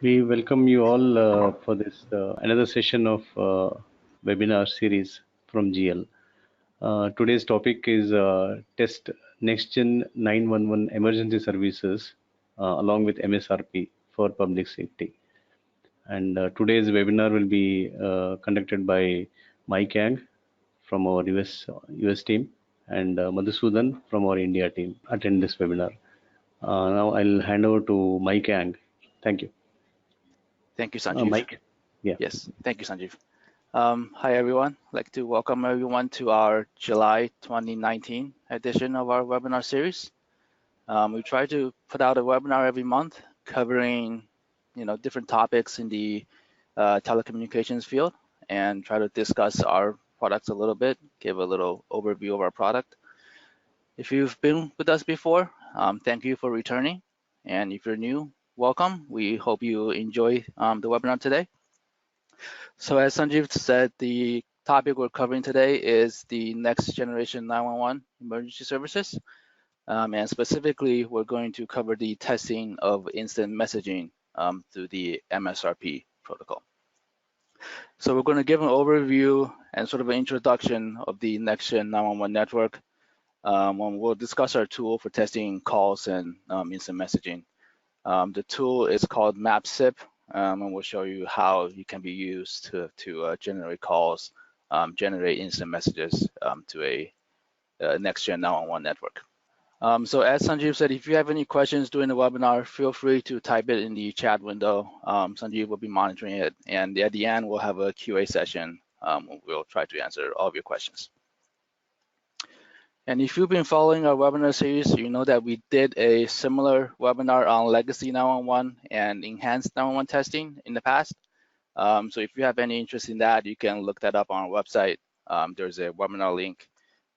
We welcome you all for this another session of webinar series from GL. Today's topic is test next-gen 911 emergency services along with MSRP for public safety. And today's webinar will be conducted by Mike Yang from our US team and Madhusudan from our India team attend this webinar. Now I'll hand over to Mike Yang. Thank you. Thank you, Sanjeev. Mike. Yeah. Yes, thank you, Sanjeev. Hi, everyone. I'd like to welcome everyone to our July 2019 edition of our webinar series. We try to put out a webinar every month covering, different topics in the telecommunications field and try to discuss our products a little bit, give a little overview of our product. If you've been with us before, thank you for returning. And if you're new, welcome. We hope you enjoy the webinar today. So as Sanjeev said, the topic we're covering today is the next generation 911 emergency services. And specifically, we're going to cover the testing of instant messaging through the MSRP protocol. So we're going to give an overview and sort of an introduction of the next gen 911 network. We'll discuss our tool for testing calls and instant messaging. The tool is called MapSIP, and we'll show you how it can be used to generate calls, generate instant messages to a next-gen 911 network. So as Sanjeev said, if you have any questions during the webinar, feel free to type it in the chat window. Sanjeev will be monitoring it, and at the end, we'll have a QA session. We'll try to answer all of your questions. And if you've been following our webinar series, you know that we did a similar webinar on legacy 911 and enhanced 911 testing in the past. So if you have any interest in that, you can look that up on our website. There's a webinar link,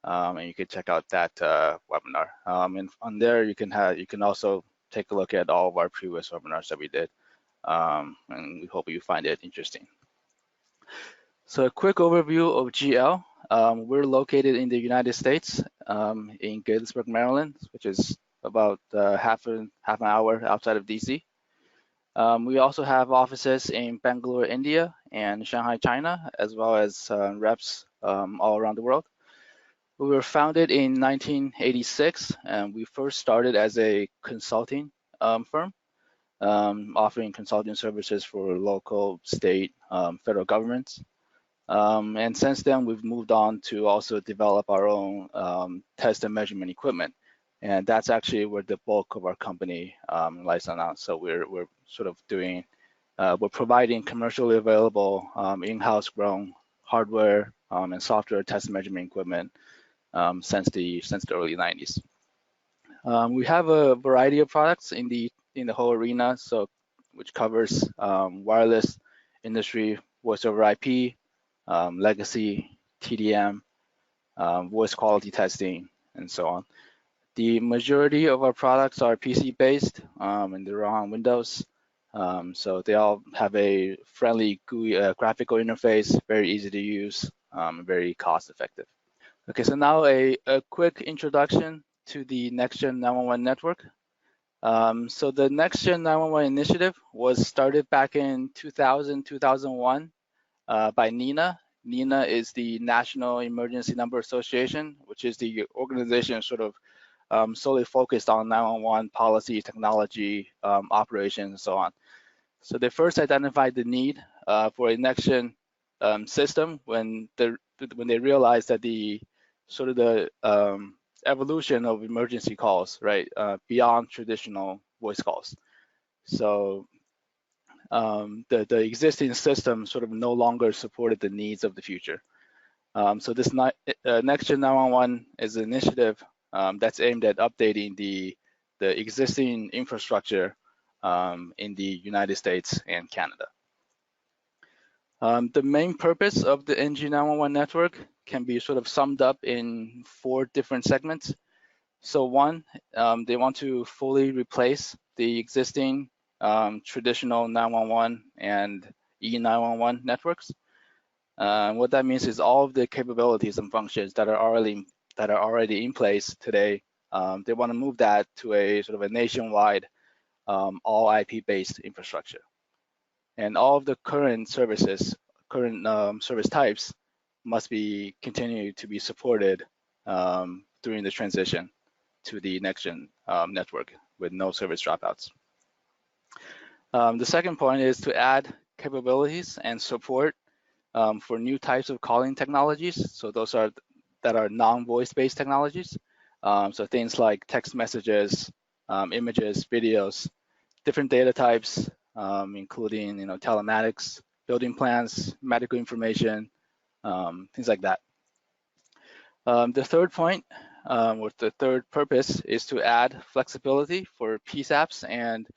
and you can check out that webinar. And on there, you can also take a look at all of our previous webinars that we did, and we hope you find it interesting. So a quick overview of GL. We're located in the United States, in Galesburg, Maryland, which is about half an hour outside of DC. We also have offices in Bangalore, India, and Shanghai, China, as well as reps all around the world. We were founded in 1986, and we first started as a consulting firm, offering consulting services for local, state, federal governments. And since then, we've moved on to also develop our own test and measurement equipment. And that's actually where the bulk of our company lies on now. So we're sort of doing, we're providing commercially available in-house grown hardware and software test and measurement equipment since the early 90s. We have a variety of products in the whole arena, so which covers wireless industry, voice over IP, legacy, TDM, voice quality testing, and so on. The majority of our products are PC-based, and they're on Windows. So they all have a friendly GUI graphical interface, very easy to use, very cost-effective. Okay, so now a quick introduction to the Next-Gen 911 network. So the Next-Gen 911 initiative was started back in 2000, 2001. By NENA. NENA is the National Emergency Number Association, which is the organization sort of solely focused on 911 policy, technology, operations, and so on. So they first identified the need for a next-gen system when they realized that the sort of the evolution of emergency calls, right, beyond traditional voice calls. So the existing system sort of no longer supported the needs of the future. So this Next-Gen 911 is an initiative that's aimed at updating the existing infrastructure in the United States and Canada. The main purpose of the NG911 network can be sort of summed up in 4 different segments. So one, they want to fully replace the existing traditional 911 and E911 networks. What that means is all of the capabilities and functions that are already in place today, they want to move that to a sort of a nationwide all IP-based infrastructure. and all of the current services, service types must be continue to be supported during the transition to the next-gen network with no service dropouts. The second point is to add capabilities and support for new types of calling technologies. So those are that are non-voice based technologies. So things like text messages, images, videos, different data types, including telematics, building plans, medical information, things like that. The third point, or the third purpose, is to add flexibility for PSAPs and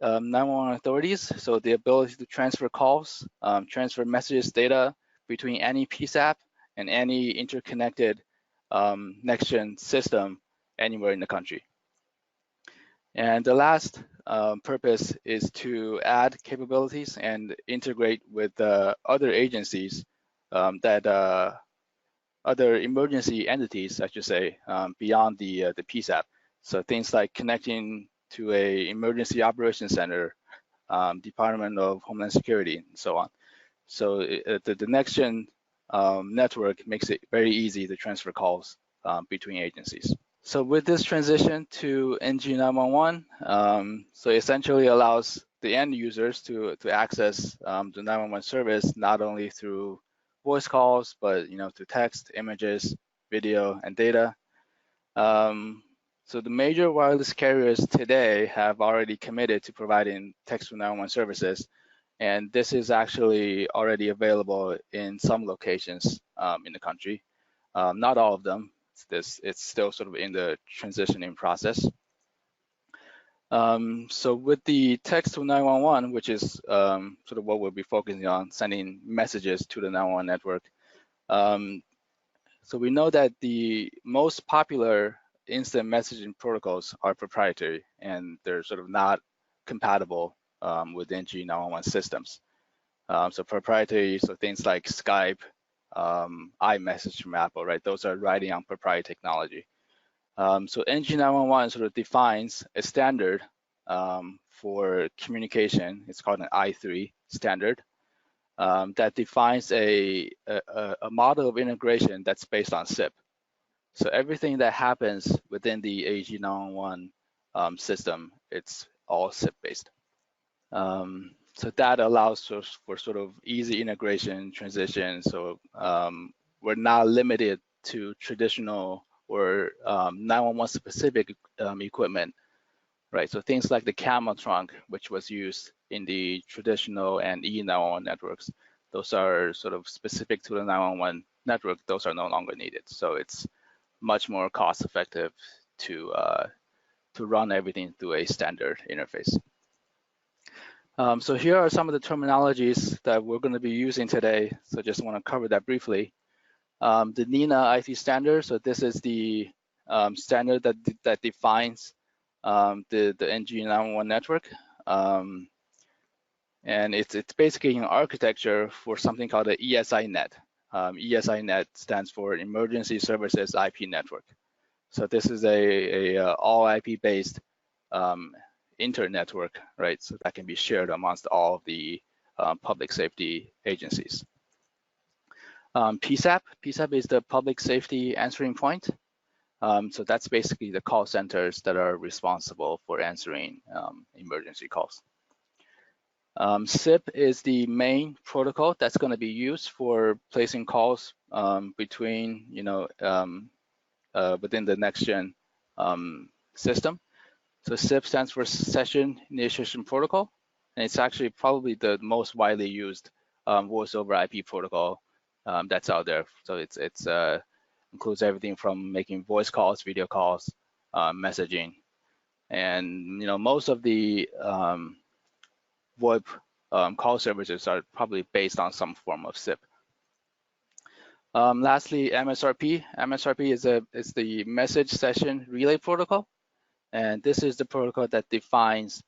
911 authorities, so the ability to transfer calls, transfer messages, data between any PSAP and any interconnected next-gen system anywhere in the country. And the last purpose is to add capabilities and integrate with other agencies other emergency entities, I should say, beyond the PSAP. So things like connecting to a emergency operations center, Department of Homeland Security, and so on. So the next-gen network makes it very easy to transfer calls between agencies. So with this transition to NG911, so essentially allows the end users to access the 911 service not only through voice calls, but through text, images, video, and data. So the major wireless carriers today have already committed to providing text to 911 services, and this is actually already available in some locations in the country. Not all of them. It's still sort of in the transitioning process. So with the text to 911, which is sort of what we'll be focusing on, sending messages to the 911 network. So we know that the most popular instant messaging protocols are proprietary, and they're sort of not compatible with NG911 systems. So proprietary, so things like Skype, iMessage from Apple, right? Those are riding on proprietary technology. So NG911 sort of defines a standard for communication. It's called an I3 standard that defines a model of integration that's based on SIP. So everything that happens within the AG911 system, it's all SIP based. So that allows for sort of easy integration transition. So we're not limited to traditional or 911 specific equipment, right? So things like the camera trunk, which was used in the traditional and E911 networks, those are sort of specific to the 911 network. Those are no longer needed. So it's much more cost effective to run everything through a standard interface. So here are some of the terminologies that we're going to be using today. So just want to cover that briefly. The NINA IT standard. So this is the standard that defines the NG911 network. And it's basically an architecture for something called the ESINet. ESINet stands for Emergency Services IP Network. So this is a all IP based inter-network, right? So that can be shared amongst all of the public safety agencies. PSAP is the public safety answering point. So that's basically the call centers that are responsible for answering emergency calls. SIP is the main protocol that's going to be used for placing calls between, within the next-gen system. So SIP stands for Session Initiation Protocol, and it's actually probably the most widely used voice over IP protocol that's out there. So it's includes everything from making voice calls, video calls, messaging, and most of the VoIP call services are probably based on some form of SIP. Lastly, MSRP. MSRP is the Message Session Relay Protocol, and this is the protocol that defines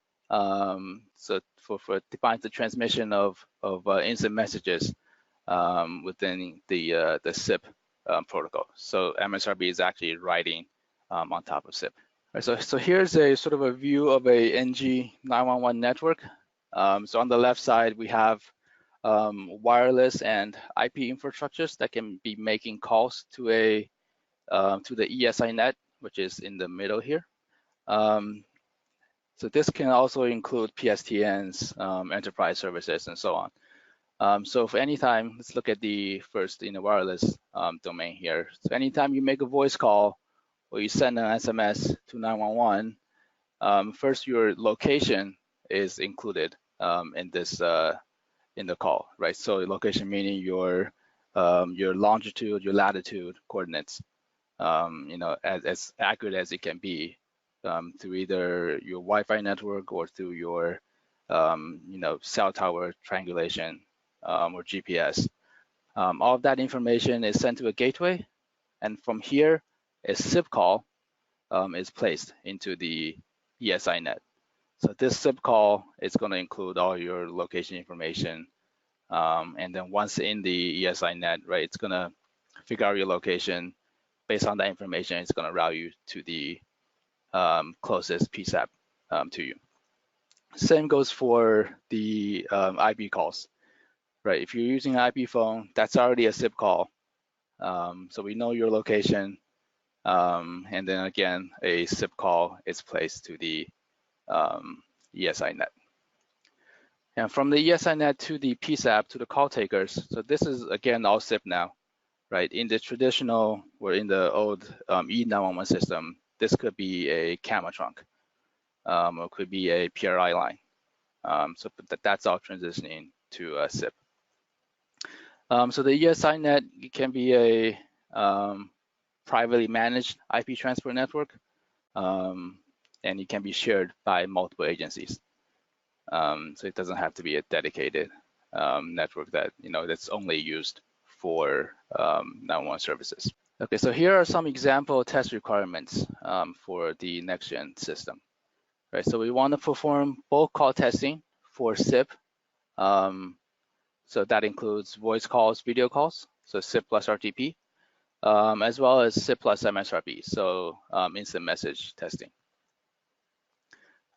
defines the transmission of instant messages within the SIP protocol. So MSRP is actually riding on top of SIP. Right, so here's a sort of a view of a NG911 network. So on the left side, we have wireless and IP infrastructures that can be making calls to the ESInet, which is in the middle here. So this can also include PSTNs, enterprise services, and so on. So for any time, let's look at the first in the wireless domain here. So anytime you make a voice call or you send an SMS to 911, first your location is included in this in the call, right? So location meaning your longitude, your latitude coordinates, as accurate as it can be through either your Wi-Fi network or through your cell tower triangulation or GPS. All of that information is sent to a gateway, and from here, a SIP call is placed into the ESInet. So this SIP call is going to include all your location information, and then once in the ESInet, right, it's going to figure out your location. Based on that information, it's going to route you to the closest PSAP to you. Same goes for the IP calls, right? If you're using an IP phone, that's already a SIP call. So we know your location, and then again, a SIP call is placed to the ESInet. And from the ESInet to the PSAP, to the call takers, so this is, again, all SIP now, right? In the traditional, or in the old E911 system, this could be a camera trunk, or could be a PRI line. So that's all transitioning to a SIP. So the ESInet can be a privately managed IP transport network, and it can be shared by multiple agencies. So it doesn't have to be a dedicated network that's only used for 911 services. Okay, so here are some example test requirements for the next-gen system. Right, so we want to perform bulk call testing for SIP. So that includes voice calls, video calls, so SIP plus RTP, as well as SIP plus MSRP, so instant message testing.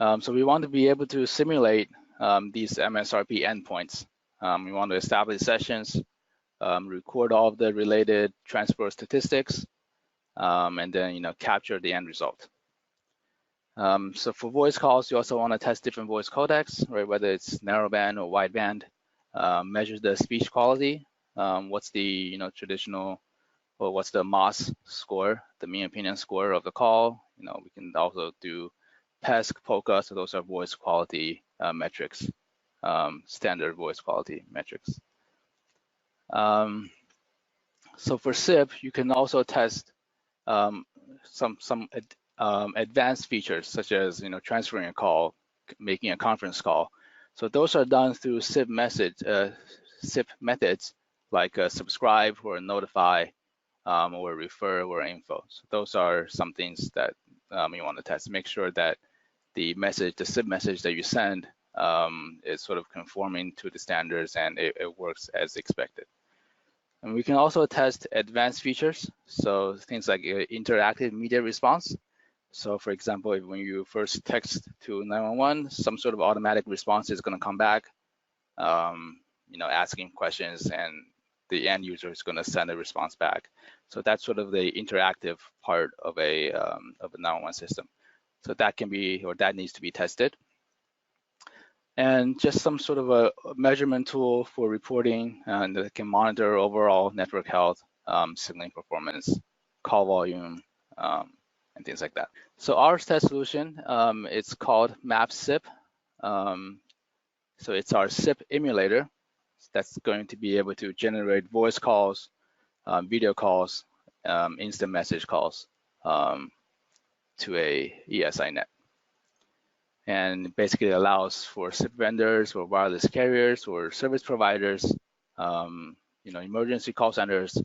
So we want to be able to simulate these MSRP endpoints. We want to establish sessions, record all of the related transport statistics, and then capture the end result. So for voice calls, you also want to test different voice codecs, right? Whether it's narrowband or wideband. Measure the speech quality. What's the traditional, or what's the MOS score, the mean opinion score of the call. We can also do PESC, POCA, so those are voice quality metrics, standard voice quality metrics. So for SIP, you can also test some advanced features, such as transferring a call, making a conference call. So those are done through SIP methods like subscribe or notify, or refer or info. So those are some things that you want to test. Make sure that the SIP message that you send is sort of conforming to the standards and it works as expected. And we can also test advanced features, so things like interactive media response. So for example, when you first text to 911, some sort of automatic response is going to come back, asking questions, and the end user is going to send a response back. So that's sort of the interactive part of a 911 system. So that can be, or that needs to be tested. And just some sort of a measurement tool for reporting that can monitor overall network health, signaling performance, call volume, and things like that. So our test solution, it's called MapSIP. So it's our SIP emulator that's going to be able to generate voice calls, video calls, instant message calls to a ESInet. And basically allows for SIP vendors or wireless carriers or service providers, emergency call centers,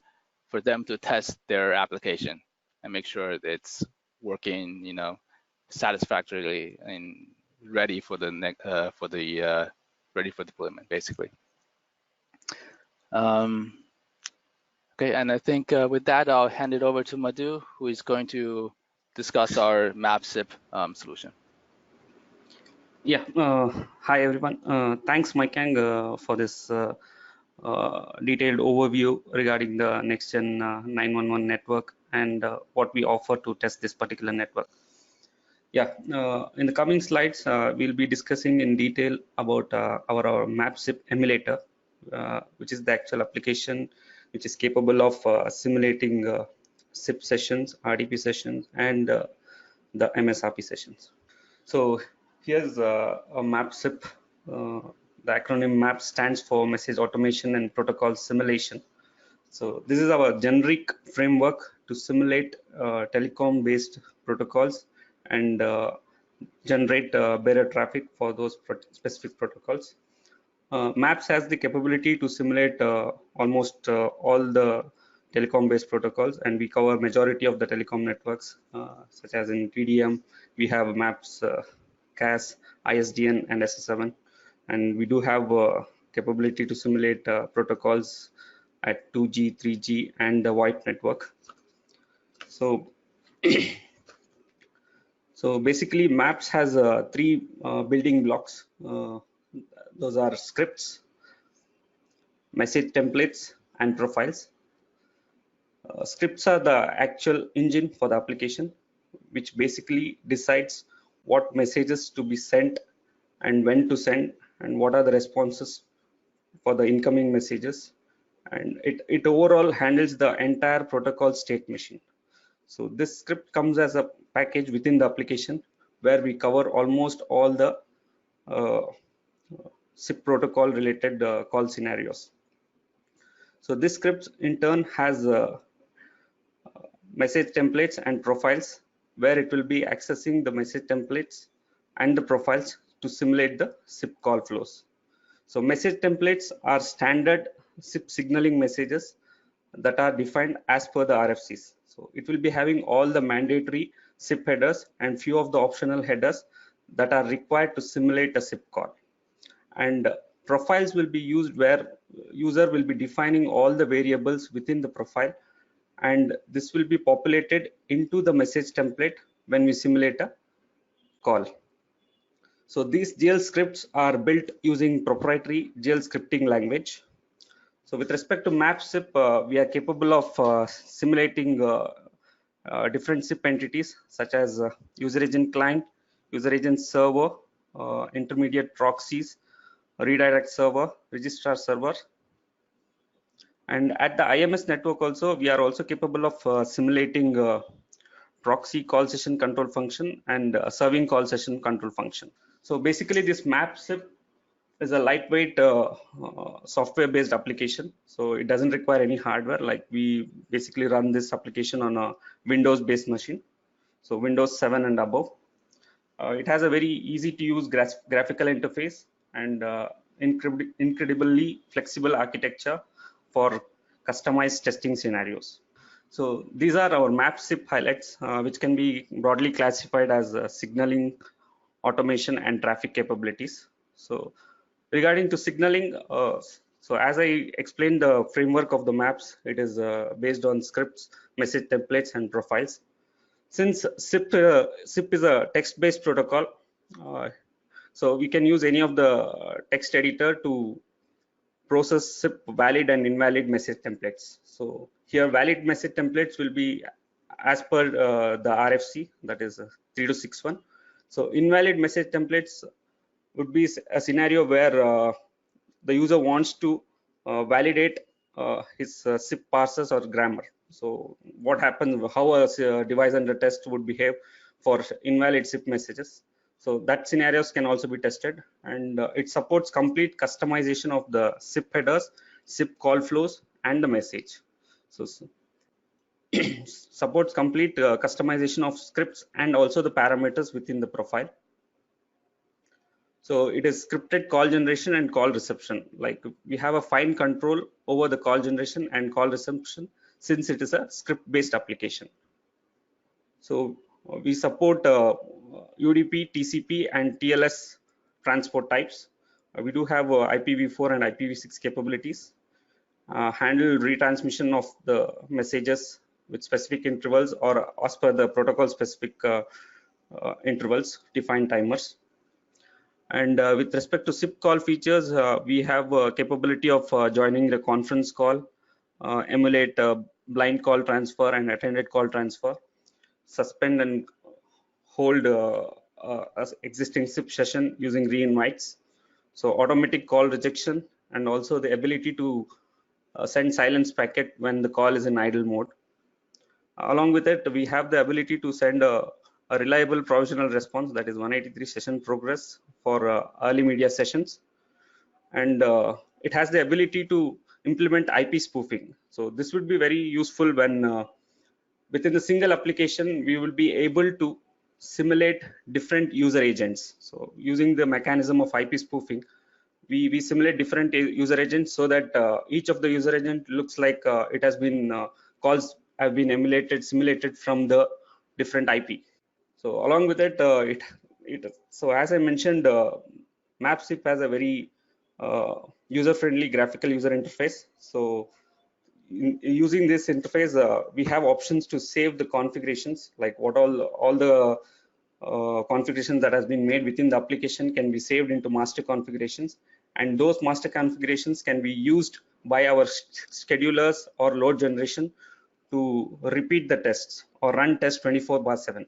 for them to test their application and make sure that it's working, satisfactorily and ready for ready for deployment, basically. Okay, and I think with that, I'll hand it over to Madhu, who is going to discuss our MapSIP solution. Yeah, hi everyone. Thanks, Maikang, for this detailed overview regarding the next-gen 911 network and what we offer to test this particular network. Yeah, in the coming slides, we'll be discussing in detail about our MapSIP emulator, which is the actual application which is capable of simulating SIP sessions, RDP sessions, and the MSRP sessions. So here's a MapSIP. The acronym MAP stands for Message Automation and Protocol Simulation. So this is our generic framework to simulate telecom-based protocols and generate bearer traffic for those specific protocols. MAPS has the capability to simulate almost all the telecom-based protocols, and we cover majority of the telecom networks, such as in TDM, we have MAPS, CAS, ISDN, and SS7, and we do have capability to simulate protocols at 2G, 3G, and the VoIP network. So, so basically, MAPS has three building blocks. Those are scripts, message templates, and profiles. Scripts are the actual engine for the application, which basically decides what messages to be sent and when to send and what are the responses for the incoming messages. And it overall handles the entire protocol state machine. So this script comes as a package within the application where we cover almost all the SIP protocol related call scenarios. So this script in turn has message templates and profiles where it will be accessing the message templates and the profiles to simulate the SIP call flows. So message templates are standard SIP signaling messages that are defined as per the RFCs. So it will be having all the mandatory SIP headers and few of the optional headers that are required to simulate a SIP call. And profiles will be used where user will be defining all the variables within the profile, and this will be populated into the message template when we simulate a call. So these GL scripts are built using proprietary GL scripting language. So with respect to MapSIP, we are capable of simulating different SIP entities such as user agent client, user agent server, intermediate proxies, redirect server, registrar server. And at the IMS network also, we are also capable of simulating proxy call session control function and serving call session control function. So basically this MapSIP is a lightweight software-based application. So it doesn't require any hardware. Like we basically run this application on a Windows-based machine. So Windows 7 and above. It has a very easy to use graphical interface and incredibly flexible architecture for customized testing scenarios. So these are our MapSIP highlights, which can be broadly classified as signaling, automation, and traffic capabilities. So regarding to signaling, so as I explained the framework of the maps, it is based on scripts, message templates, and profiles. Since SIP is a text-based protocol, so we can use any of the text editor to process SIP valid and invalid message templates. So here valid message templates will be as per the RFC, that is 3261. So invalid message templates would be a scenario where the user wants to validate his SIP parsers or grammar. So what happens, how a device under test would behave for invalid SIP messages. So that scenarios can also be tested, and it supports complete customization of the SIP headers, SIP call flows, and the message. So supports complete customization of scripts and also the parameters within the profile. So it is scripted call generation and call reception. Like we have a fine control over the call generation and call reception since it is a script-based application. So we support UDP, TCP, and TLS transport types. We do have IPv4 and IPv6 capabilities. Handle retransmission of the messages with specific intervals or as per the protocol specific intervals, defined timers. And with respect to SIP call features, we have capability of joining the conference call, emulate blind call transfer and attended call transfer, suspend and hold existing SIP session using re-invites. So automatic call rejection, and also the ability to send silence packet when the call is in idle mode. Along with it, we have the ability to send a reliable provisional response, that is 183 session progress for early media sessions. And it has the ability to implement IP spoofing. So this would be very useful when within the single application, we will be able to simulate different user agents. So using the mechanism of IP spoofing, we simulate different user agents so that each of the user agent looks like it has been calls have been simulated from the different IP. So along with it, so as I mentioned, MapSIP has a very user-friendly graphical user interface. So using this interface, we have options to save the configurations, like what all the configurations that has been made within the application can be saved into master configurations, and those master configurations can be used by our schedulers or load generation to repeat the tests or run tests 24/7.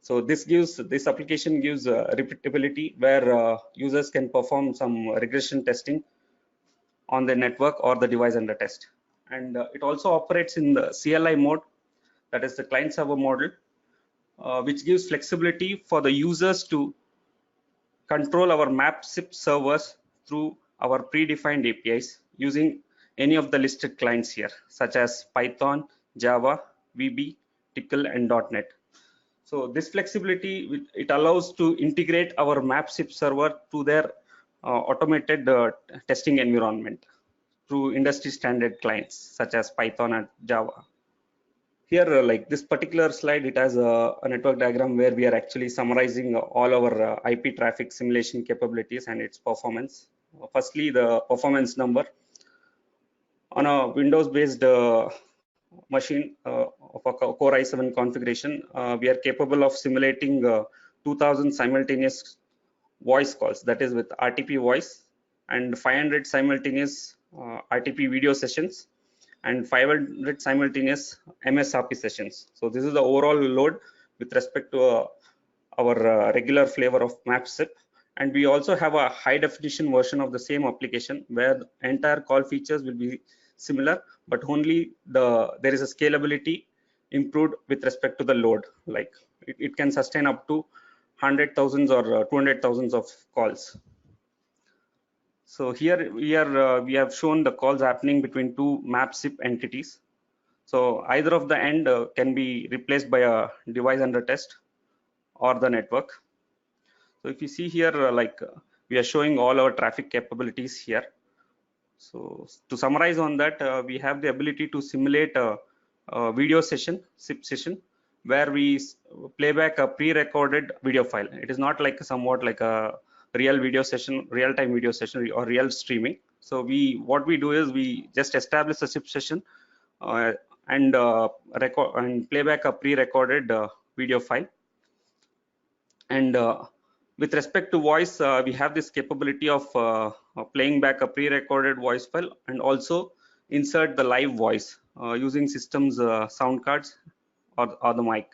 So this application gives repeatability, where users can perform some regression testing on the network or the device under test. And it also operates in the CLI mode, that is the client server model, which gives flexibility for the users to control our MapSIP servers through our predefined APIs using any of the listed clients here, such as Python, Java, VB, Tcl, and .NET. So this flexibility, it allows to integrate our MapSIP server to their automated testing environment through industry standard clients such as Python and Java. Here, like this particular slide, it has a network diagram where we are actually summarizing all our IP traffic simulation capabilities and its performance. Firstly, the performance number. On a Windows-based machine of a Core i7 configuration, we are capable of simulating 2000 simultaneous voice calls, that is with RTP voice, and 500 simultaneous RTP video sessions, and 500 simultaneous MSRP sessions. So this is the overall load with respect to our regular flavor of MapSIP. And we also have a high definition version of the same application where the entire call features will be similar, but only there is a scalability improved with respect to the load. Like it can sustain up to 100,000 or 200,000 of calls. So here we have shown the calls happening between two MapSIP entities. So either of the end can be replaced by a device under test or the network. So if you see here, we are showing all our traffic capabilities here. So to summarize on that, we have the ability to simulate a video session, SIP session, where we play back a pre-recorded video file. It is not like somewhat like a real video session, real-time video session, or real streaming. So what we do is we just establish a SIP session and play back a pre-recorded video file. And with respect to voice, we have this capability of playing back a pre-recorded voice file and also insert the live voice using systems sound cards or the mic.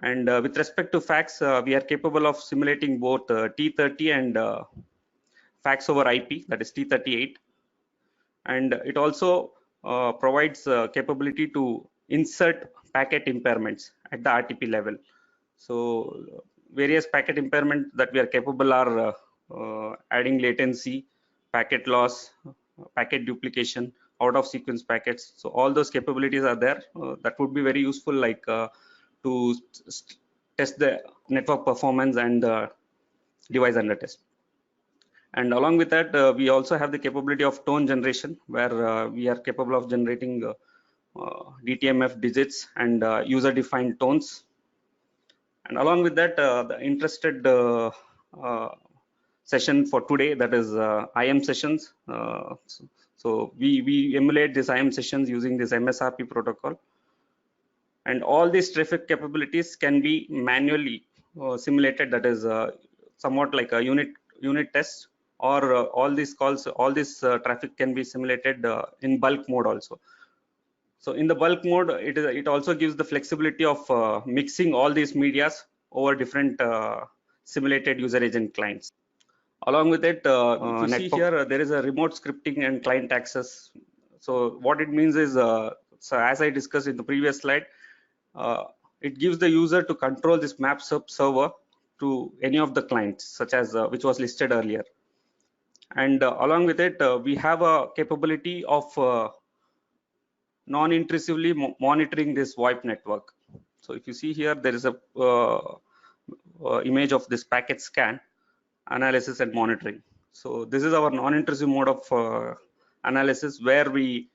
And with respect to fax, we are capable of simulating both T30 and fax over IP, that is T38. And it also provides capability to insert packet impairments at the RTP level. So various packet impairment that we are capable are adding latency, packet loss, packet duplication, out of sequence packets. So all those capabilities are there. That would be very useful, like to test the network performance and the device under test. And along with that, we also have the capability of tone generation, where we are capable of generating DTMF digits and user-defined tones. And along with that, the interested session for today, that is IM sessions. So we emulate these IM sessions using this MSRP protocol. And all these traffic capabilities can be manually simulated, that is somewhat like a unit test, or all these calls, all this traffic can be simulated in bulk mode also. So in the bulk mode, it also gives the flexibility of mixing all these medias over different simulated user agent clients. Along with it, if you see here, there is a remote scripting and client access. So what it means is, so as I discussed in the previous slide, it gives the user to control this map server to any of the clients, such as which was listed earlier. And along with it, we have a capability of non-intrusively monitoring this VoIP network. So if you see here, there is a image of this packet scan, analysis and monitoring. So this is our non-intrusive mode of analysis, where we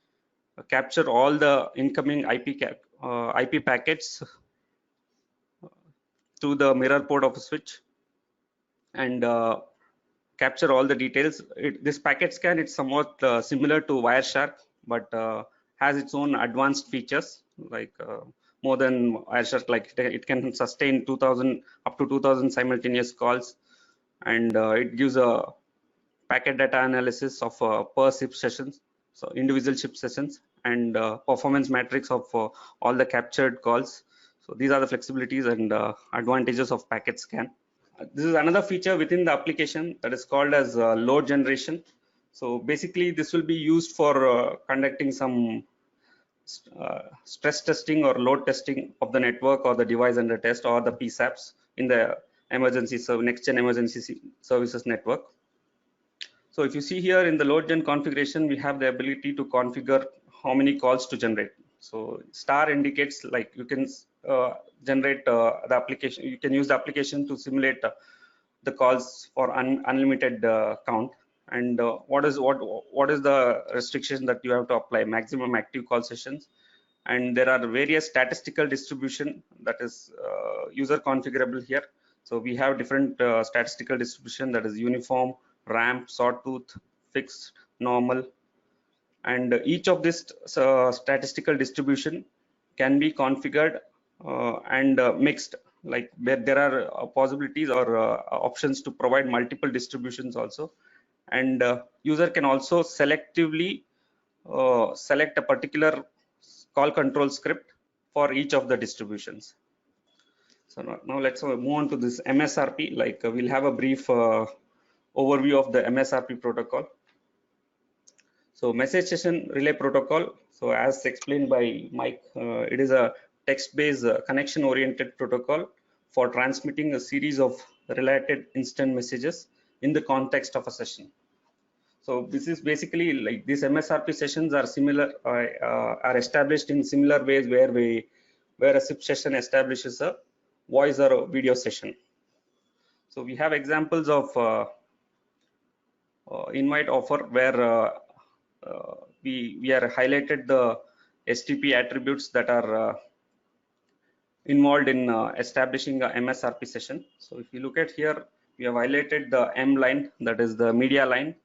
capture all the incoming IP packets through the mirror port of a switch, and capture all the details. This packet scan, it's somewhat similar to Wireshark, but has its own advanced features, like more than Wireshark. Like it can sustain 2000 up to 2000 simultaneous calls, and it gives a packet data analysis of per SIP sessions, so individual SIP sessions, and performance matrix of all the captured calls. So these are the flexibilities and advantages of packet scan. This is another feature within the application that is called as load generation. So basically, this will be used for conducting some stress testing or load testing of the network or the device under test, or the PSAPs in the next-gen emergency services network. So if you see here in the load gen configuration, we have the ability to configure how many calls to generate. So star indicates like you can generate the application. You can use the application to simulate the calls for unlimited count. And what is the restriction that you have to apply? Maximum active call sessions. And there are various statistical distribution that is user configurable here. So we have different statistical distribution, that is uniform, ramp, sawtooth, fixed, normal, and each of this statistical distribution can be configured and mixed. Like there are possibilities or options to provide multiple distributions also, and user can also selectively select a particular call control script for each of the distributions. So now let's move on to this MSRP. Like we'll have a brief overview of the MSRP protocol. So message session relay protocol. So as explained by Mike, it is a text-based connection-oriented protocol for transmitting a series of related instant messages in the context of a session. So this is basically like these MSRP sessions are similar, are established in similar ways, where a SIP session establishes a voice or a video session. So we have examples of invite offer, where we are highlighted the STP attributes that are involved in establishing a MSRP session. So if you look at here, we have highlighted the M line, that is the media line,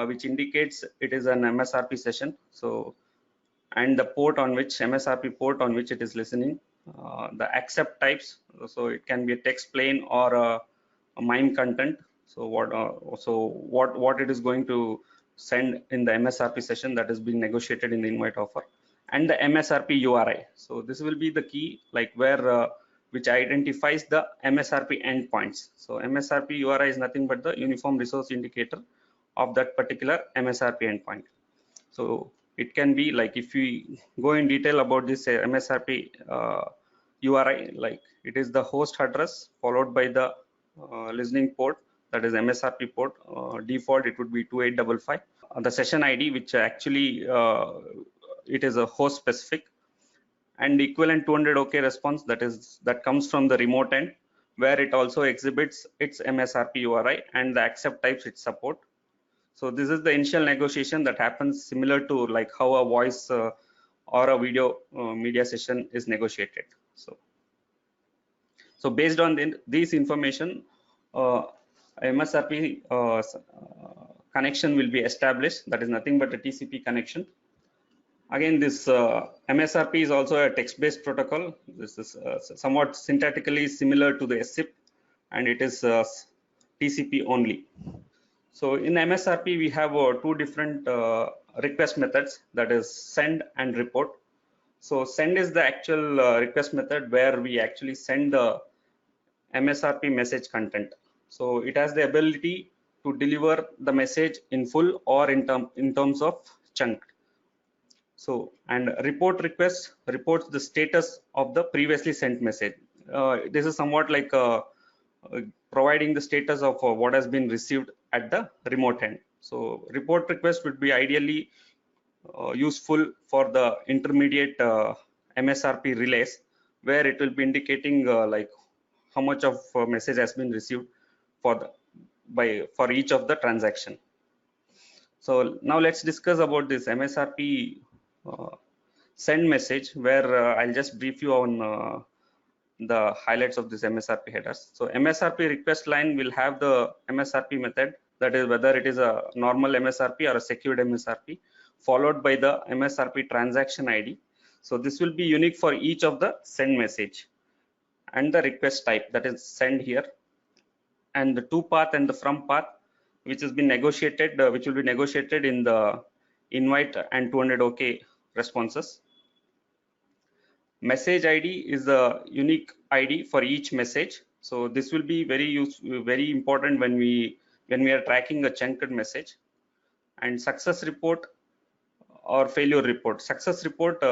which indicates it is an MSRP session. So, and the port on which, MSRP port on which it is listening, the accept types. So it can be a text plain or a MIME content. So what it is going to send in the MSRP session that is being negotiated in the invite offer, and the MSRP URI. So this will be the key, like where which identifies the MSRP endpoints. So MSRP URI is nothing but the uniform resource indicator of that particular MSRP endpoint. So it can be like, if we go in detail about this MSRP URI, like it is the host address followed by the listening port, that is MSRP port. Default it would be 2855. The session ID, which actually it is a host specific, and equivalent 200 OK response, that comes from the remote end, where it also exhibits its MSRP URI and the accept types it support. So this is the initial negotiation that happens similar to like how a voice or a video media session is negotiated. So based on these information, MSRP connection will be established. That is nothing but a TCP connection. Again, this MSRP is also a text-based protocol. This is somewhat syntactically similar to the SIP, and it is TCP only. So in MSRP, we have two different request methods, that is send and report. So send is the actual request method where we actually send the MSRP message content. So it has the ability to deliver the message in full or in terms of chunk. So, and report request reports the status of the previously sent message. This is somewhat like providing the status of what has been received at the remote end. So report request would be ideally useful for the intermediate MSRP relays, where it will be indicating like how much of message has been received for each of the transaction. So now let's discuss about this MSRP send message, where I'll just brief you on the highlights of this MSRP headers. So MSRP request line will have the MSRP method, that is whether it is a normal MSRP or a secured MSRP, followed by the MSRP transaction ID. So this will be unique for each of the send message and the request type, that is send here, and the to path and the from path, which has been negotiated, which will be negotiated in the invite and 200 OK responses. Message ID is the unique ID for each message. So this will be very important when we are tracking a chunked message. And success report or failure report. Success report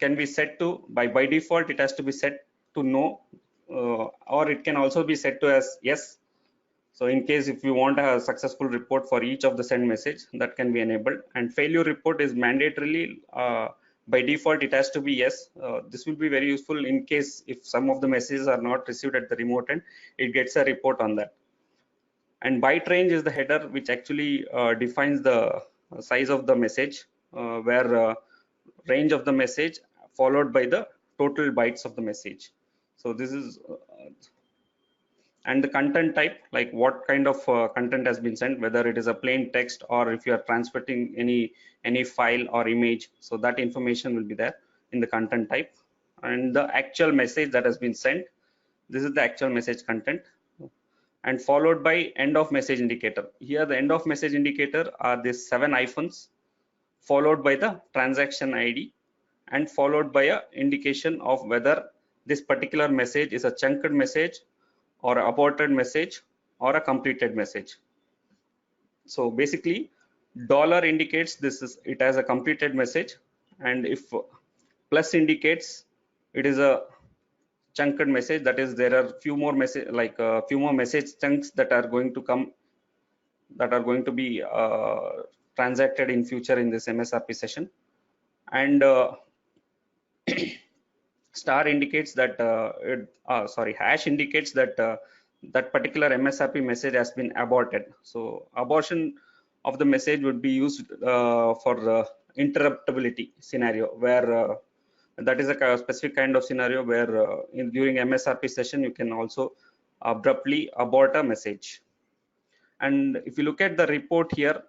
can be set to by default. It has to be set to no, or it can also be set to as yes. So in case if you want a successful report for each of the send message, that can be enabled. And failure report is mandatorily by default it has to be yes. This will be very useful in case if some of the messages are not received at the remote end, it gets a report on that. And byte range is the header which actually defines the size of the message, where range of the message followed by the total bytes of the message. So this is and the content type, like what kind of content has been sent, whether it is a plain text or if you are transmitting any file or image. So that information will be there in the content type. And the actual message that has been sent, this is the actual message content, and followed by end of message indicator. Here the end of message indicator are these 7 hyphens followed by the transaction ID and followed by a indication of whether this particular message is a chunked message or aborted message or a completed message. So basically dollar indicates it as a completed message, and if plus indicates it is a chunked message, that is there are few more message chunks that are going to come, that are going to be transacted in future in this MSRP session. And star indicates that hash indicates that that particular MSRP message has been aborted. So abortion of the message would be used for interruptibility scenario, where that is a specific kind of scenario where during MSRP session you can also abruptly abort a message. And if you look at the report here,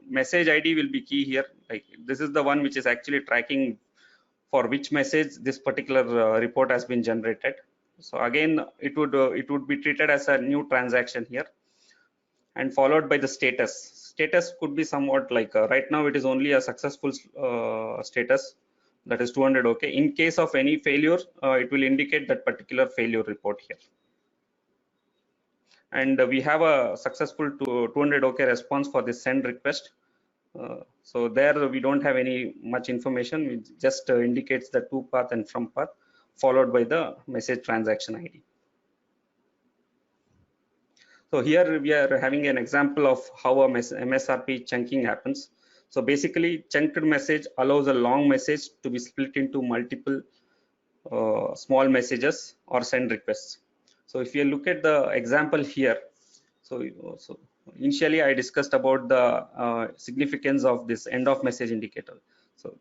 message ID will be key here. Like this is the one which is actually tracking for which message this particular report has been generated. So again, it would be treated as a new transaction here, and followed by the status. Status could be somewhat like right now it is only a successful status, that is 200 OK. In case of any failure, it will indicate that particular failure report here. And we have a successful 200 OK response for this send request. So there we don't have any much information. It just indicates the to path and from path followed by the message transaction ID. So here we are having an example of how a MSRP chunking happens. So basically chunked message allows a long message to be split into multiple small messages or send requests. So if you look at the example here, so initially I discussed about the significance of this end of message indicator, so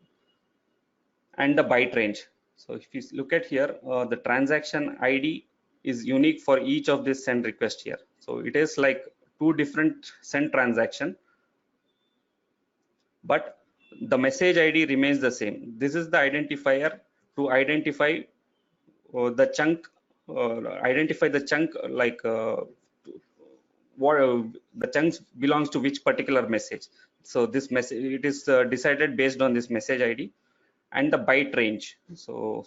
and the byte range. So if you look at here, the transaction ID is unique for each of this send request here. So it is like two different send transaction, but the message ID remains the same. This is the identifier to identify the chunk, like what the chunks belongs to which particular message. So this message, it is decided based on this message ID and the byte range. So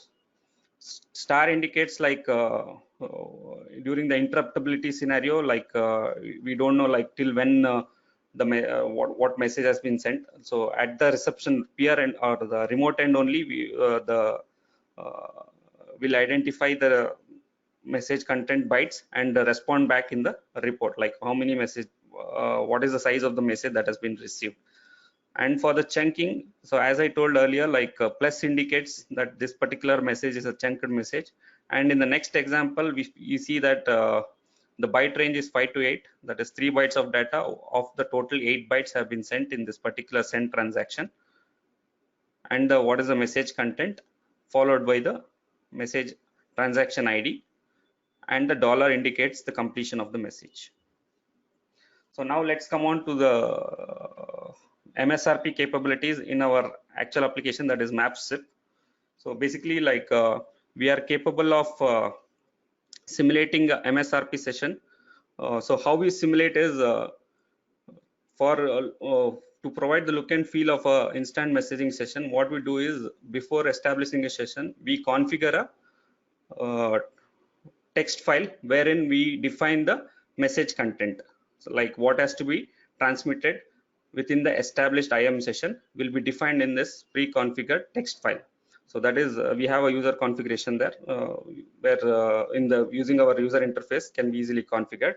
star indicates like during the interruptibility scenario, like we don't know like till when what message has been sent. So at the reception peer end or the remote end only, we will identify the message content bytes and respond back in the report, like how many message, what is the size of the message that has been received. And for the chunking, so as I told earlier, like plus indicates that this particular message is a chunked message. And in the next example, you see that the byte range is 5 to 8, that is 3 bytes of data. Of the total 8 bytes have been sent in this particular send transaction. And what is the message content followed by the message transaction ID, and the dollar indicates the completion of the message. So now let's come on to the MSRP capabilities in our actual application, that is MapSIP. So basically, like we are capable of simulating a MSRP session. So how we simulate is to provide the look and feel of a instant messaging session. What we do is, before establishing a session, we configure a text file wherein we define the message content. So like what has to be transmitted within the established IM session will be defined in this pre-configured text file. So that is we have a user configuration there where in the using our user interface can be easily configured.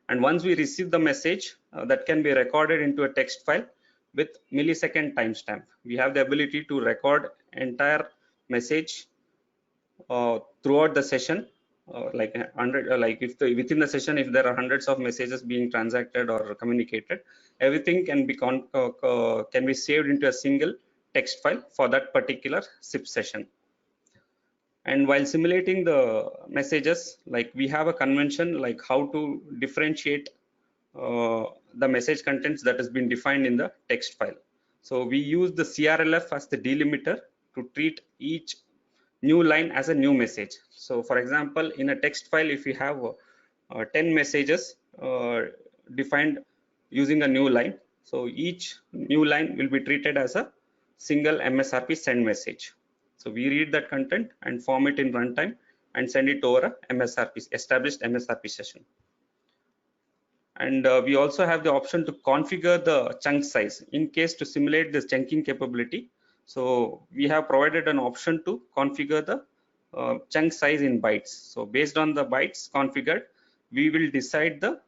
And once we receive the message, that can be recorded into a text file with millisecond timestamp. We have the ability to record entire message throughout the session. Like 100, like if within the session, if there are hundreds of messages being transacted or communicated, everything can be saved into a single text file for that particular SIP session. And while simulating the messages, like we have a convention like how to differentiate the message contents that has been defined in the text file. So we use the CRLF as the delimiter to treat each new line as a new message. So for example, in a text file, if you have 10 messages defined using a new line, so each new line will be treated as a single MSRP send message. So we read that content and form it in runtime and send it over a MSRP, established MSRP session. And we also have the option to configure the chunk size in case to simulate this chunking capability. So we have provided an option to configure the chunk size in bytes. So based on the bytes configured, we will decide the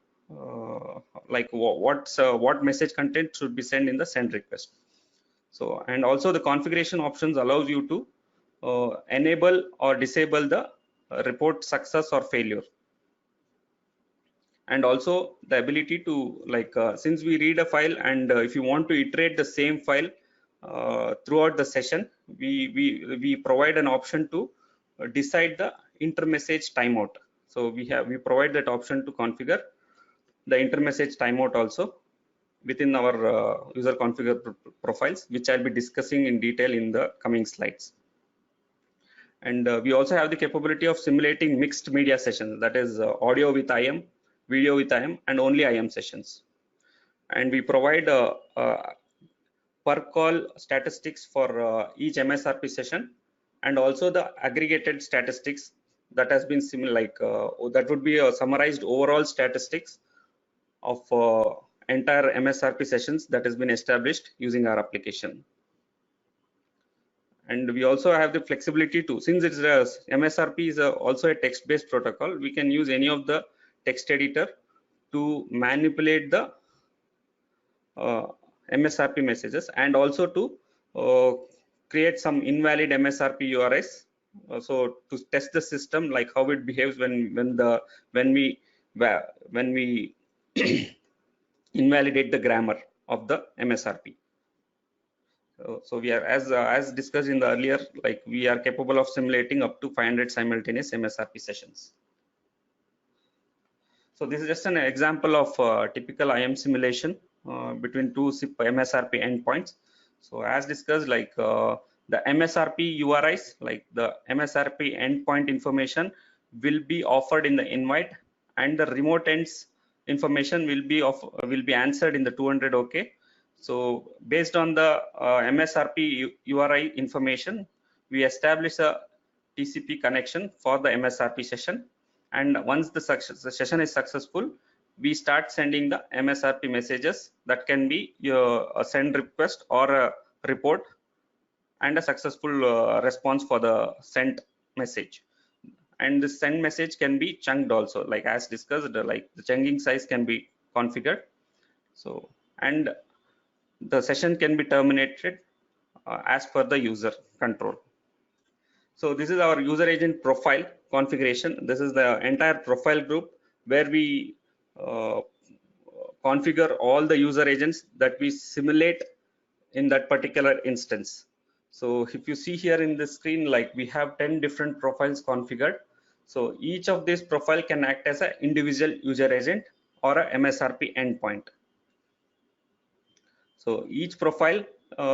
like what message content should be sent in the send request. So, and also the configuration options allows you to enable or disable the report success or failure. And also the ability to like since we read a file and if you want to iterate the same file throughout the session, we provide an option to decide the intermessage timeout. So we provide that option to configure the intermessage timeout also within our user configure profiles, which I'll be discussing in detail in the coming slides. And we also have the capability of simulating mixed media sessions, that is audio with IM, video with IM, and only IM sessions. And we provide per call statistics for each MSRP session, and also the aggregated statistics that has been similar, like that would be a summarized overall statistics of entire MSRP sessions that has been established using our application. And we also have the flexibility to, since it's MSRP is also a text-based protocol, we can use any of the text editor to manipulate the MSRP messages, and also to create some invalid MSRP URIs. So to test the system, like how it behaves when we invalidate the grammar of the MSRP. So we are, as discussed in the earlier, like we are capable of simulating up to 500 simultaneous MSRP sessions. So this is just an example of typical IM simulation between two SIP MSRP endpoints. So as discussed, like the MSRP URIs, like the MSRP endpoint information will be offered in the invite, and the remote ends information will be answered in the 200 OK. So based on the MSRP URI information, we establish a TCP connection for the MSRP session, and once the session is successful, we start sending the MSRP messages that can be a send request or a report and a successful response for the sent message. And the send message can be chunked also, like as discussed, like the chunking size can be configured. So, and the session can be terminated as per the user control. So this is our user agent profile configuration. This is the entire profile group where we configure all the user agents that we simulate in that particular instance. So if you see here in the screen, like we have 10 different profiles configured. So each of these profile can act as an individual user agent or a MSRP endpoint. So each profile,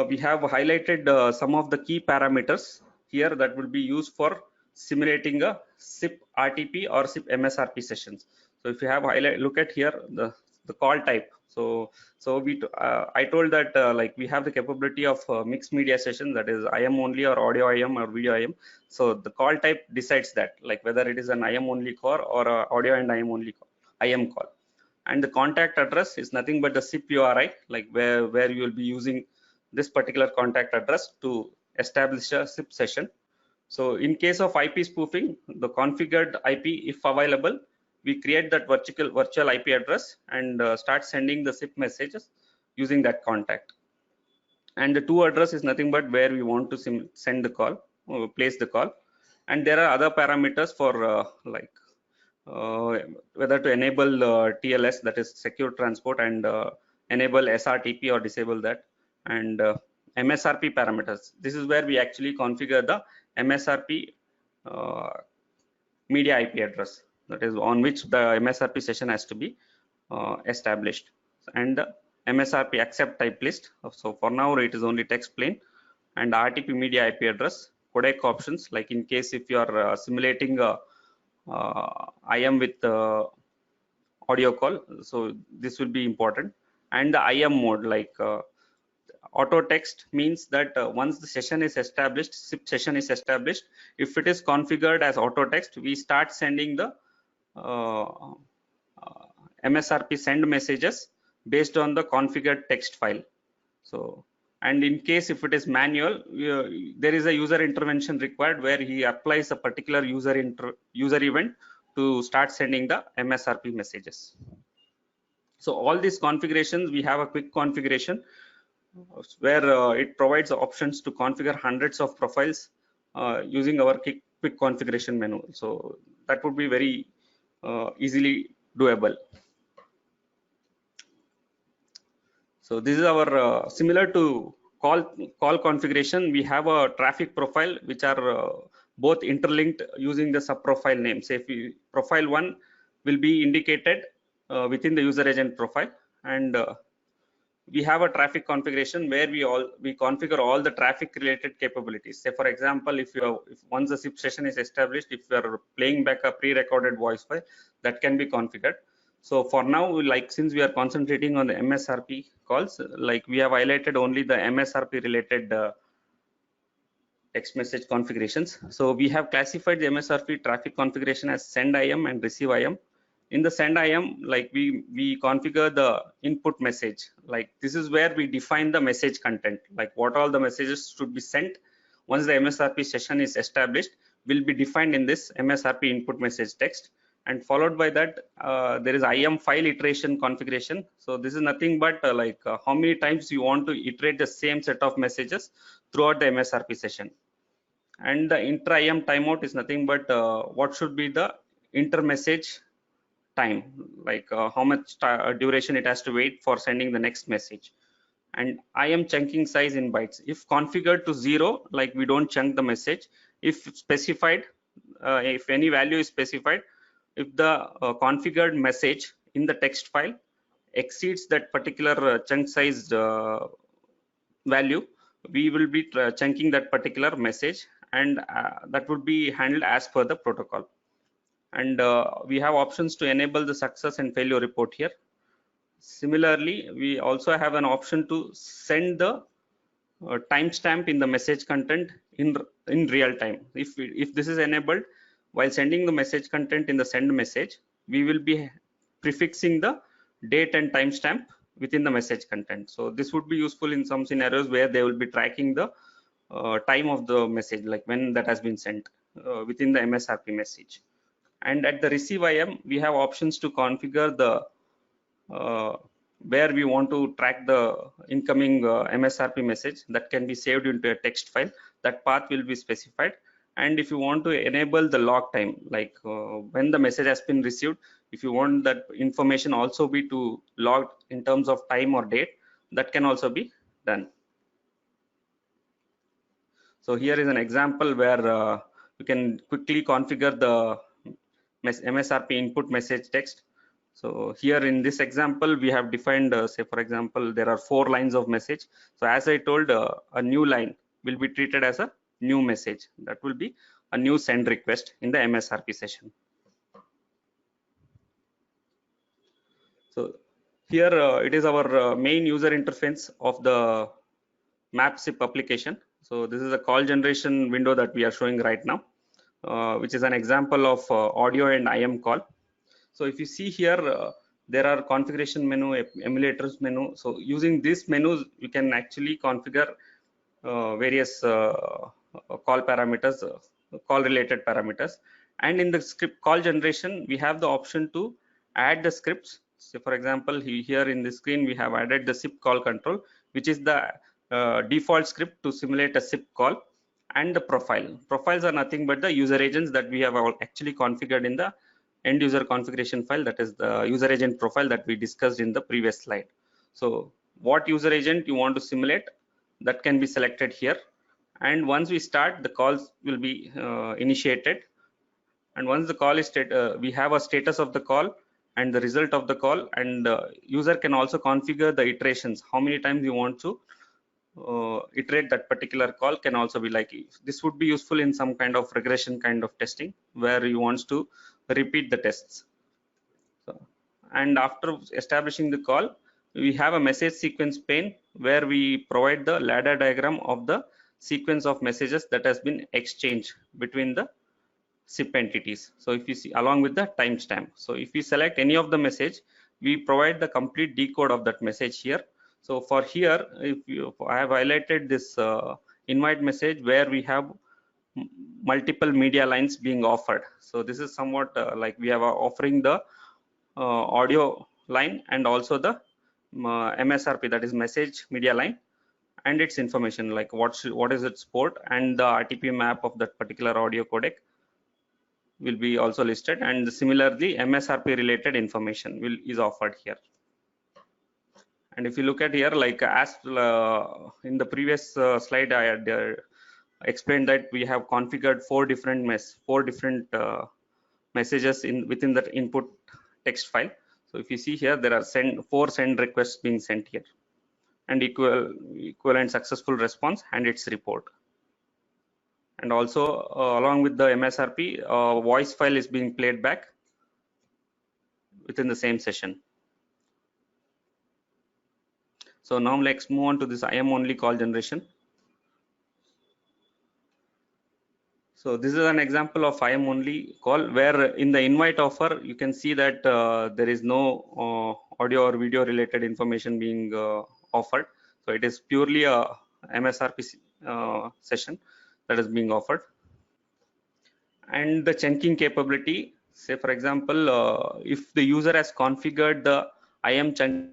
we have highlighted some of the key parameters here that will be used for simulating a SIP RTP or SIP MSRP sessions. So if you have look at here the call type. So I told that like we have the capability of mixed media session, that is IM only or audio IM or video IM. So the call type decides that, like whether it is an IM only call or a audio and IM only call, IM call. And the contact address is nothing but the SIP URI, like where you will be using this particular contact address to establish a SIP session. So in case of IP spoofing, the configured IP, if available, we create that virtual IP address and start sending the SIP messages using that contact. And the to address is nothing but where we want to send the call, or place the call. And there are other parameters for whether to enable TLS, that is secure transport, and enable SRTP or disable that, and MSRP parameters. This is where we actually configure the MSRP media IP address, that is on which the MSRP session has to be established, and the MSRP accept type list. So for now it is only text plain, and RTP media IP address, codec options, like in case if you are simulating a IM with audio call, so this will be important. And the IM mode, like auto text, means that once the session is established, SIP session is established, if it is configured as auto text, we start sending the MSRP send messages based on the configured text file. So, and in case if it is manual, there is a user intervention required where he applies a particular user event to start sending the MSRP messages. So all these configurations, we have a quick configuration where it provides options to configure hundreds of profiles using our quick configuration menu. So that would be very easily doable. So this is our similar to call configuration. We have a traffic profile which are both interlinked using the sub profile name. Say if profile 1 will be indicated within the user agent profile, and we have a traffic configuration where we configure all the traffic related capabilities. Say for example, if once the SIP session is established, if you are playing back a pre-recorded voice file, that can be configured. So for now, like since we are concentrating on the MSRP calls, like we have highlighted only the MSRP related text message configurations. So we have classified the MSRP traffic configuration as send IM and receive IM. In the send IM, like we configure the input message. Like this is where we define the message content, like what all the messages should be sent once the MSRP session is established will be defined in this MSRP input message text. And followed by that, there is IM file iteration configuration. So this is nothing but how many times you want to iterate the same set of messages throughout the MSRP session. And the intra IM timeout is nothing but what should be the inter message time, like how much duration it has to wait for sending the next message. And IM chunking size in bytes. If configured to 0, like we don't chunk the message. If specified, if any value is specified, if the configured message in the text file exceeds that particular chunk size value, we will be chunking that particular message, and that would be handled as per the protocol. and we have options to enable the success and failure report here. Similarly, we also have an option to send the timestamp in the message content in real time. If this is enabled, while sending the message content in the send message, we will be prefixing the date and timestamp within the message content. So this would be useful in some scenarios where they will be tracking the time of the message, like when that has been sent within the MSRP message. And at the receive IM, we have options to configure the where we want to track the incoming MSRP message that can be saved into a text file. That path will be specified. And if you want to enable the log time, like when the message has been received, if you want that information also be to logged in terms of time or date, that can also be done. So here is an example where you can quickly configure the MSRP input message text. So here in this example, we have defined, say for example, there are 4 lines of message. So as I told, a new line will be treated as a new message. That will be a new send request in the MSRP session. So here it is our main user interface of the MapSIP application. So this is a call generation window that we are showing right now, which is an example of audio and IM call. So if you see here, there are configuration menu, emulators menu. So using these menus, you can actually configure various call parameters, call related parameters. And in the script call generation, we have the option to add the scripts. So for example, here in the screen, we have added the SIP call control, which is the default script to simulate a SIP call, and the profile. Profiles are nothing but the user agents that we have actually configured in the end user configuration file, that is the user agent profile that we discussed in the previous slide. So what user agent you want to simulate, that can be selected here, and once we start, the calls will be initiated, and once the call is we have a status of the call and the result of the call, and user can also configure the iterations, how many times you want to iterate that particular call. Can also be like, this would be useful in some kind of regression kind of testing where you want to repeat the tests. So, and after establishing the call, we have a message sequence pane where we provide the ladder diagram of the sequence of messages that has been exchanged between the SIP entities. So if you see, along with the timestamp. So if we select any of the message, we provide the complete decode of that message here. So for here, I have highlighted this invite message where we have multiple media lines being offered. So this is somewhat like we have offering the audio line and also the MSRP, that is message media line, and its information like what is its port, and the RTP map of that particular audio codec will be also listed, and similarly MSRP related information is offered here. And if you look at here, like as in the previous slide, I had explained that we have configured 4 different messages within that input text file. So if you see here, there are 4 send requests being sent here, and equivalent successful response and its report. And also along with the MSRP, voice file is being played back within the same session. So now let's move on to this IM only call generation. So this is an example of IM only call where in the invite offer, you can see that there is no audio or video related information being offered. So it is purely a MSRP session that is being offered. And the chunking capability, say for example, if the user has configured the IM chunk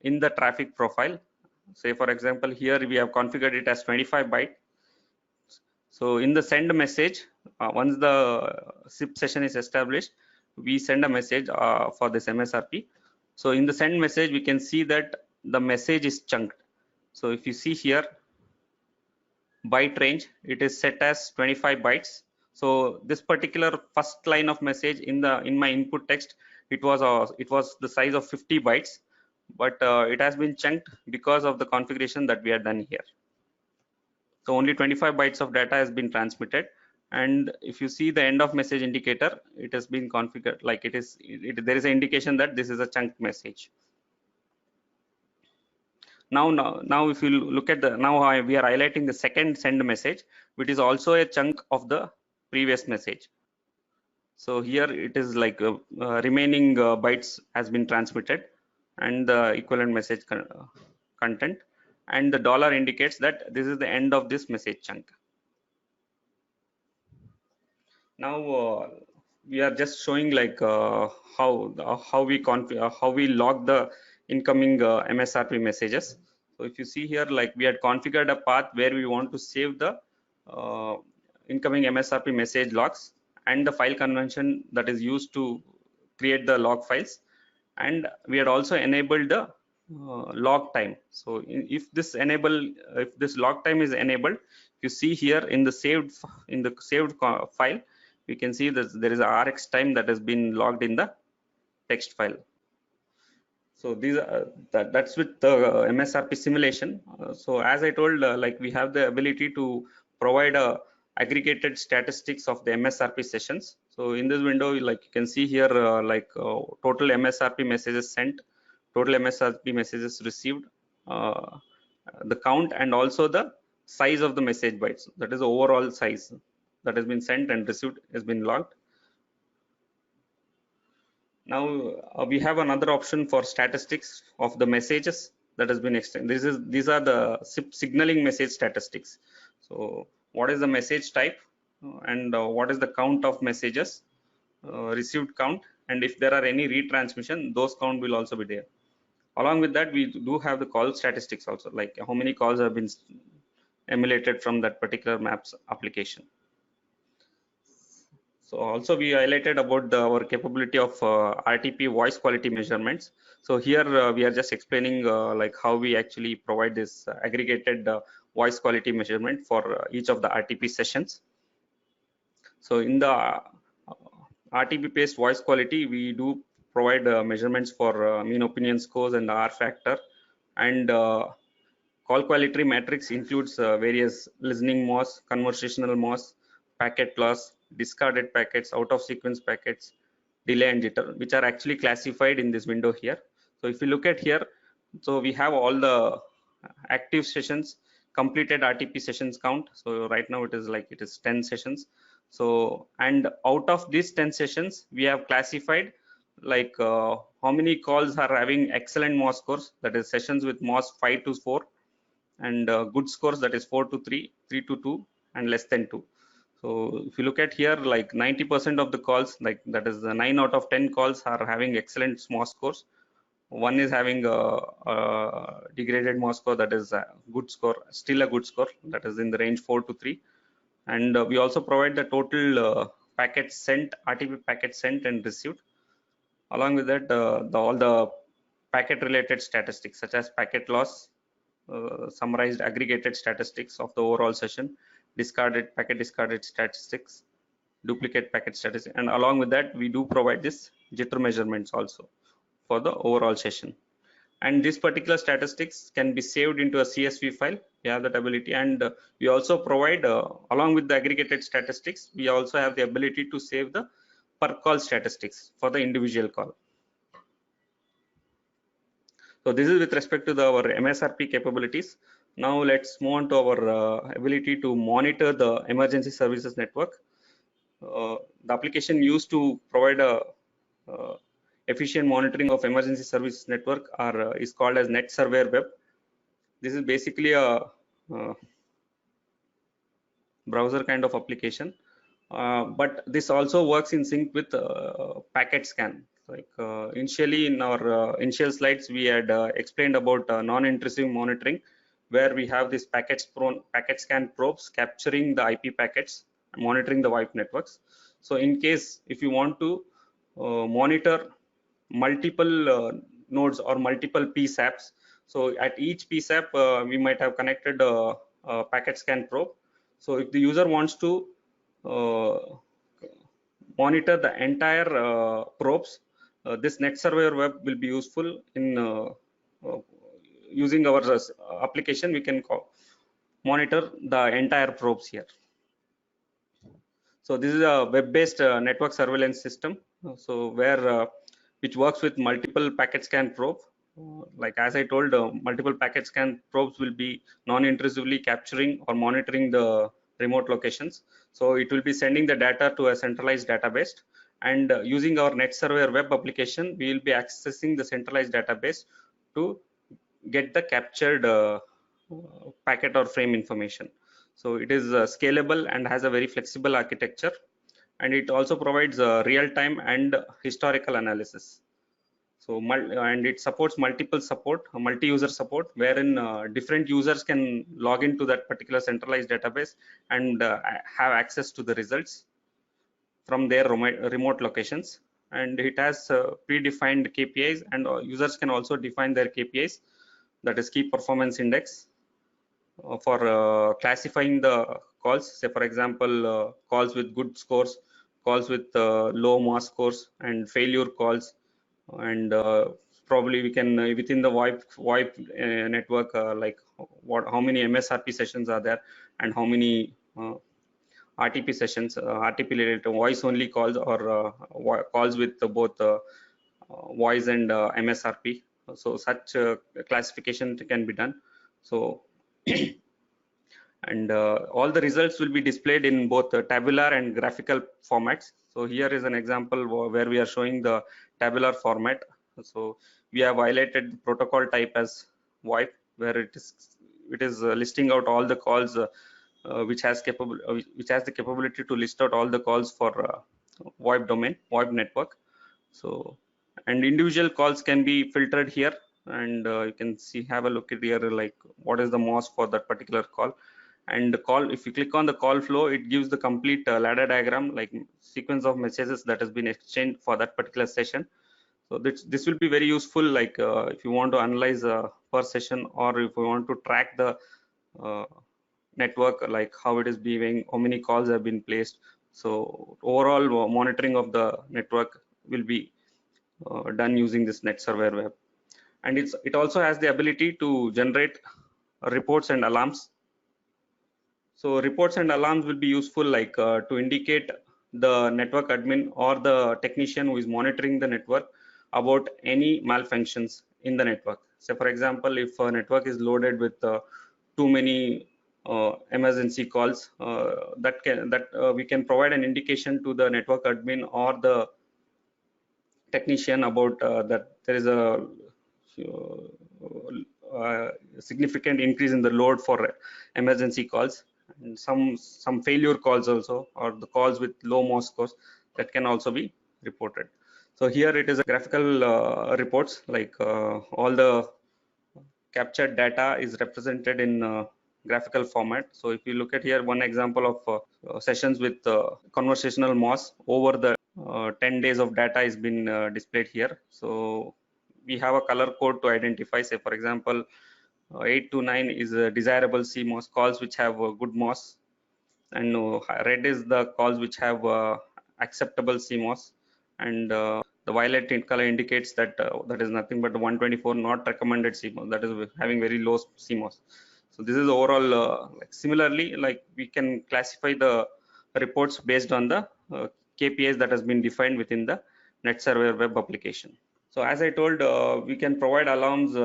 in the traffic profile, say for example, here we have configured it as 25 byte. So in the send message, once the SIP session is established, we send a message for this MSRP. So in the send message, we can see that the message is chunked. So if you see here, byte range, it is set as 25 bytes. So this particular first line of message in my input text, it was the size of 50 bytes, but it has been chunked because of the configuration that we had done here. So only 25 bytes of data has been transmitted, And if you see the end of message indicator, it has been configured like there is an indication that this is a chunk message. Now if you look at the we are highlighting the second send message, which is also a chunk of the previous message. So here it is like remaining bytes has been transmitted and the equivalent message content, and the dollar indicates that this is the end of this message chunk. Now we are just showing like how we log the incoming MSRP messages. So if you see here, like we had configured a path where we want to save the incoming MSRP message logs and the file convention that is used to create the log files, and we had also enabled the log time. So if this log time is enabled, you see here in the saved file, we can see that there is a RX time that has been logged in the text file. So these are that's with the MSRP simulation. So as I told, like we have the ability to provide aggregated statistics of the MSRP sessions. So in this window, like you can see here, total MSRP messages sent, total MSRP messages received, the count, and also the size of the message bytes. That is the overall size that has been sent and received has been logged. Now we have another option for statistics of the messages that has been extended. These are the SIP signaling message statistics. So what is the message type, and what is the count of messages, received count, and if there are any retransmission, those count will also be there. Along with that, we do have the call statistics also, like how many calls have been emulated from that particular maps application. So also we highlighted about our capability of RTP voice quality measurements. So here we are just explaining like how we actually provide this aggregated voice quality measurement for each of the RTP sessions. So in the RTP based voice quality, we do provide measurements for mean opinion scores and the R factor, and call quality metrics includes various listening MOS, conversational MOS, packet loss, discarded packets, out of sequence packets, delay and jitter, which are actually classified in this window here. So if you look at here, so we have all the active sessions, completed RTP sessions count. So right now it is 10 sessions. So, and out of these 10 sessions, we have classified like how many calls are having excellent MOS scores, that is sessions with MOS 5 to 4, and good scores, that is 4 to 3, 3 to 2, and less than 2. So if you look at here, like 90% of the calls, like that is the 9 out of 10 calls are having excellent MOS scores. One is having a degraded MOS score, that is a good score, still a good score, that is in the range 4 to 3. And we also provide the total packets sent, RTP packets sent and received. Along with that, all the packet related statistics such as packet loss, summarized aggregated statistics of the overall session, packet discarded statistics, duplicate packet statistics, and along with that we do provide this jitter measurements also for the overall session. And this particular statistics can be saved into a CSV file. We have that ability, and we also provide along with the aggregated statistics, we also have the ability to save the per call statistics for the individual call. So this is with respect to our MSRP capabilities. Now let's move on to our ability to monitor the emergency services network. The application used to provide a efficient monitoring of emergency services network is called as NetSurveyor Web. This is basically a browser kind of application, but this also works in sync with packet scan. Like initially in our initial slides, we had explained about non-intrusive monitoring, where we have this packet scan probes capturing the IP packets, monitoring the VoIP networks. So in case if you want to monitor multiple nodes or multiple PSAPs, so at each PSAP we might have connected a packet scan probe. So if the user wants to monitor the entire probes, this NetSurveyor Web will be useful in using our application. We can monitor the entire probes here. So this is a web-based network surveillance system. So where which works with multiple packet scan probe. Like as I told, multiple packet scan probes will be non-intrusively capturing or monitoring the remote locations. So it will be sending the data to a centralized database, and using our NetSurveyor Web application, we will be accessing the centralized database to get the captured packet or frame information. So it is scalable and has a very flexible architecture, and it also provides real-time and historical analysis. So and it supports multi-user support, wherein different users can log into that particular centralized database and have access to the results from their remote locations. And it has predefined KPIs, and users can also define their KPIs, that is key performance index, for classifying the calls. Say for example, calls with good scores, calls with low MOS scores, and failure calls. And probably we can within the VoIP network, like how many MSRP sessions are there, and how many RTP sessions, RTP related voice only calls, or calls with both voice and MSRP. So such classification can be done. So and all the results will be displayed in both tabular and graphical formats. So here is an example where we are showing the tabular format. So we have highlighted the protocol type as VoIP, where it is listing out all the calls which has the capability to list out all the calls for VoIP domain, VoIP network. So and individual calls can be filtered here, and you can have a look at here, like what is the MOS for that particular call. And the call, if you click on the call flow, it gives the complete ladder diagram, like sequence of messages that has been exchanged for that particular session. So this will be very useful, like if you want to analyze per session, or if you want to track the network, like how it is behaving, how many calls have been placed. So overall monitoring of the network will be done using this NetSurveyor Web. And it also has the ability to generate reports and alarms. So reports and alarms will be useful, like to indicate the network admin or the technician who is monitoring the network about any malfunctions in the network. So for example, if a network is loaded with too many emergency calls, we can provide an indication to the network admin or the technician about that there is a significant increase in the load for emergency calls, and some failure calls also, or the calls with low MOS scores, that can also be reported. So here it is a graphical reports, like all the captured data is represented in graphical format. So if you look at here, one example of sessions with conversational MOS over the 10 days of data is been displayed here. So we have a color code to identify. Say for example, 8 to 9 is a desirable CMOS calls which have good MOS, and red is the calls which have acceptable CMOS, and the violet color indicates that that is nothing but 124 not recommended CMOS, that is having very low CMOS. So this is overall like similarly, like we can classify the reports based on the KPIs that has been defined within the NetSurveyor Web application. So as I told, we can provide alarms,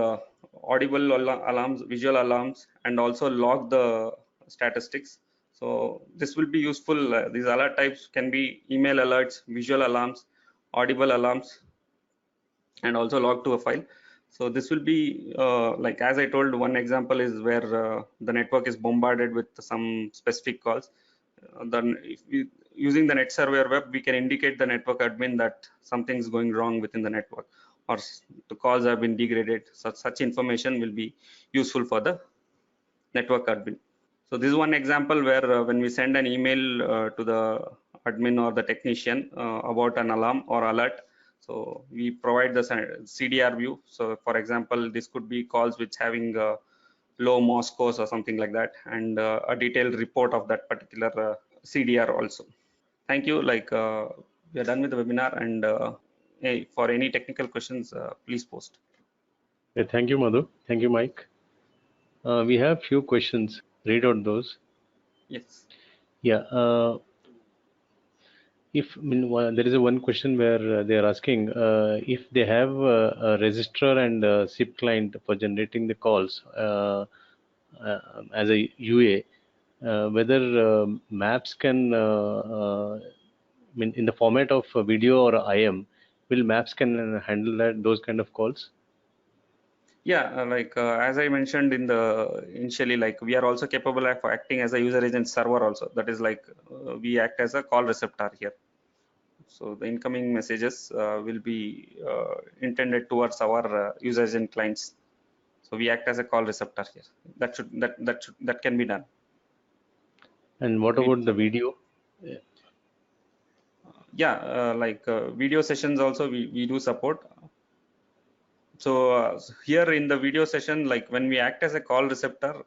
audible alarms, visual alarms, and also log the statistics. So this will be useful. These alert types can be email alerts, visual alarms, audible alarms, and also log to a file. So this will be like as I told, one example is where the network is bombarded with some specific calls. Then if we, using the NetSurveyor Web, we can indicate the network admin that something is going wrong within the network, or the calls have been degraded. Such information will be useful for the network admin. So this is one example where when we send an email to the admin or the technician about an alarm or alert, so we provide the CDR view. So for example, this could be calls which having low MOS scores or something like that, and a detailed report of that particular CDR also. Thank you. Like we are done with the webinar, and hey, for any technical questions, please post. Yeah, thank you, Madhu. Thank you, Mike. We have few questions. Read out those. Yes. Yeah. if I mean, there is a one question where they are asking if they have a registrar and a SIP client for generating the calls as a UA, whether maps can I mean in the format of video or IM, will maps can handle those kind of calls? Yeah, as I mentioned in the initially, like we are also capable of acting as a user agent server also. That is like we act as a call receptor here. So the incoming messages will be intended towards our user agent clients. So we act as a call receptor here. That can be done. And what about the video? Yeah, video sessions also we do support. So here in the video session, like when we act as a call receptor,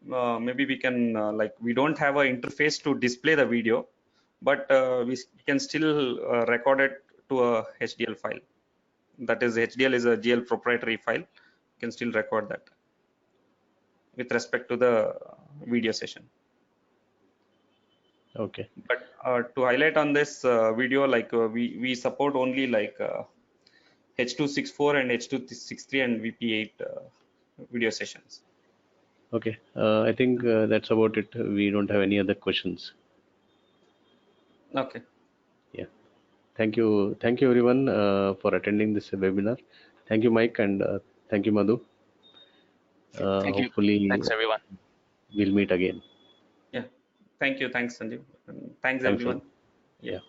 maybe we can like we don't have an interface to display the video, but we can still record it to a HDL file. That is, HDL is a GL proprietary file. You can still record that with respect to the video session. Okay. But to highlight on this video, like we support only like H.264 and H.263 and VP8 video sessions. Okay. I think that's about it. We don't have any other questions. Okay. Yeah. Thank you everyone for attending this webinar. Thank you, Mike, and thank you, Madhu. Thank you. Hopefully Thanks, everyone. we'll meet again. Yeah. Thanks, Sanjeev. And thanks, Thanks, everyone. yeah.